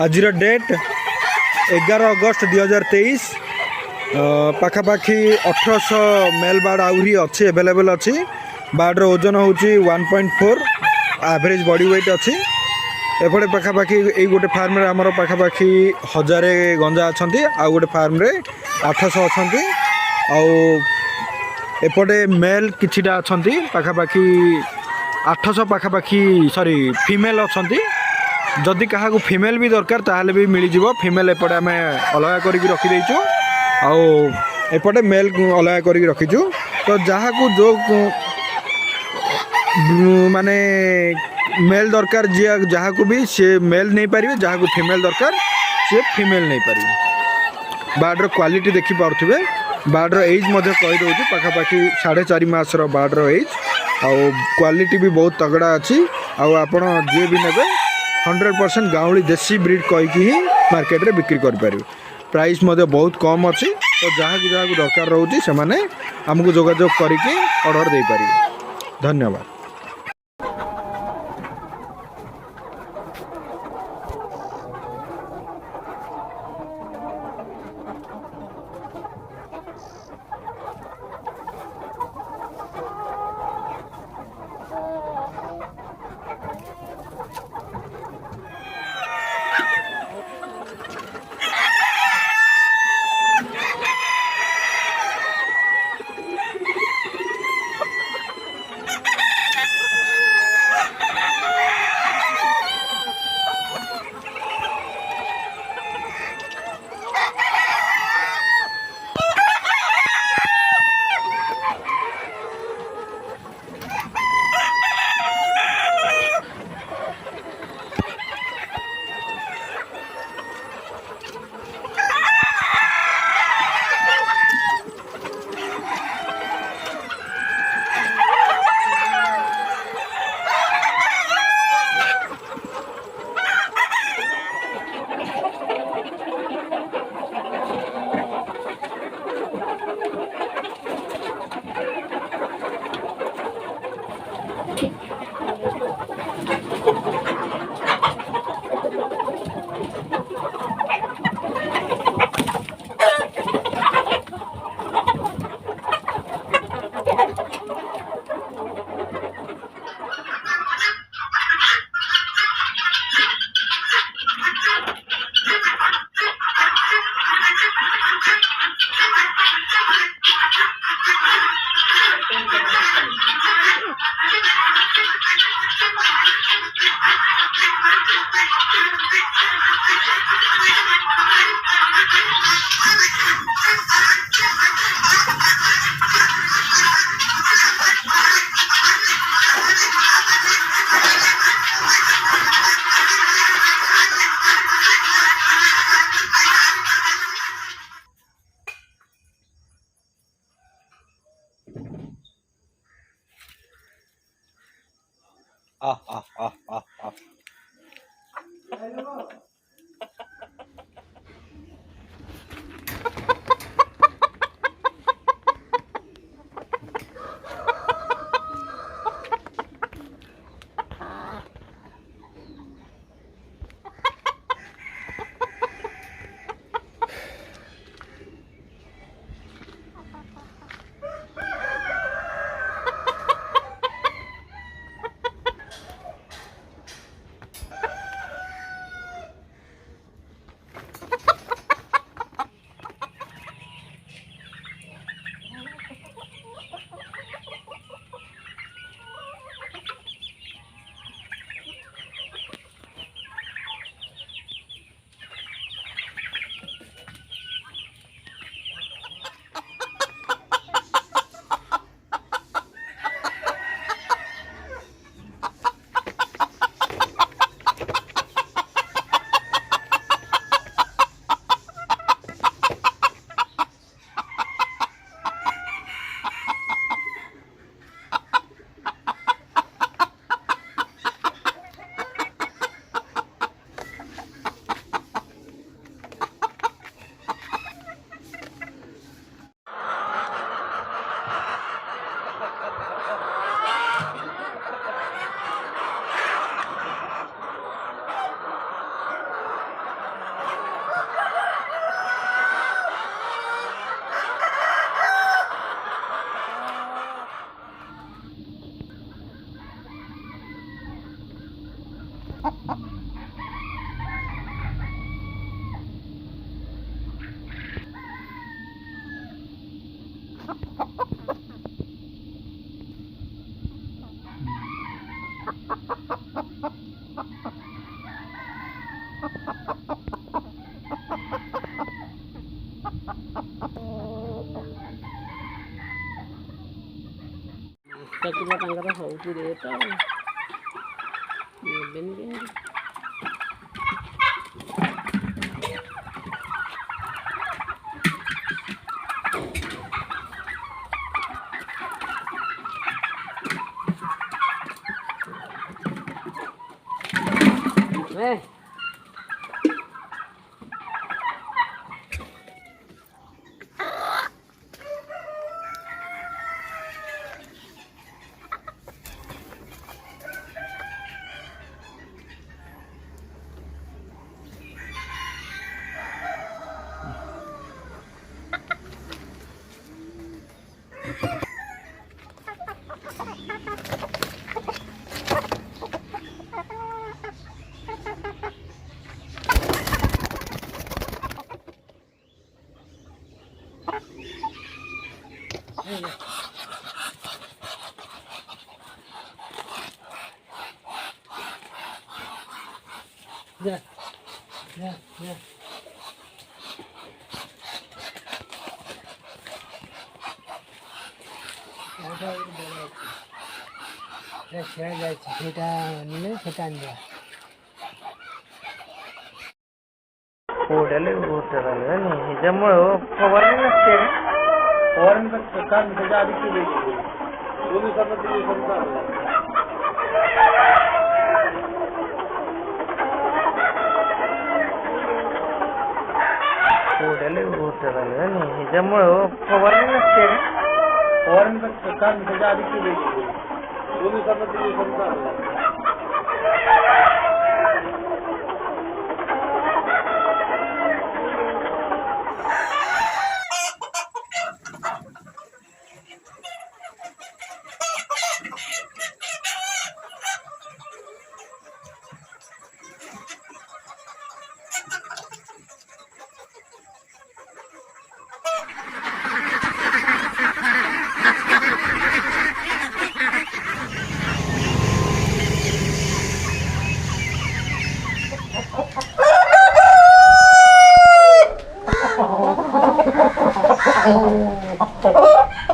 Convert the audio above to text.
आज डेट 11 अगस्त 2023 पाखापाखि 1800 mail bard आहरी अच्छी available अच्छी। बार्डर ओजन हूँ 1.4 एवरेज बॉडी वेट अच्छी। एपटे पाखापाखि यही गोटे फार्म रे आमर पाखापाखि 1000 गंजा अच्छा आ गोटे फार्म रे 800 अच्छा। एपटे मेल किछिटा अच्छा पाखापाखि 800 पाखापाखि सॉरी फीमेल अच्छा। जदि क्या फीमेल भी दरकार ताहले भी मिल जाव। फीमेल एपटे आम अलग करके रखीदेचु एपटे मेल अलग करके रखीचु। तो जहाँ को जो माने मेल दरकार जी जहाँ को भी सी मेल नहीं पारे, जहाँ को फीमेल दरकार सी फीमेल नहीं पारे। बार्डर क्वालिटी देखी पारे। बार्डर एज कहीदे पाखापाखि 4.5 मास बार्डर एज आउ क्वालिटी भी बहुत तगड़ा अच्छी। आपण जी भी ने 100% गाँवली देसी ब्रीड कहीकि ही मार्केट रे बिक्री करें। प्राइस बहुत कम अच्छी। तो जहाँ को दरकार रोचे से आमको जोगाजोग करके ऑर्डर दे पारे। धन्यवाद। କିଲୋ ତାଙ୍କର ହେଉଛି ରେଟ୍ ନେବେନି କେମିତି Ya, ya, ya. खेळ जायचं सेटा नेले सेटा आणल्या ओढ्याला उठत आलं नाही ह्याच्यामुळं फवारणी नसते फवारणी काम त्याच्या आधी केली 2 दिवसांना 3 दिवसांचा ओढ्याला उठत आलं नाही ह्याच्यामुळं फवारणी नसते फवारणी काम त्याच्या आधी केली 2 दिवसांना 3 दिवसांचा Oh,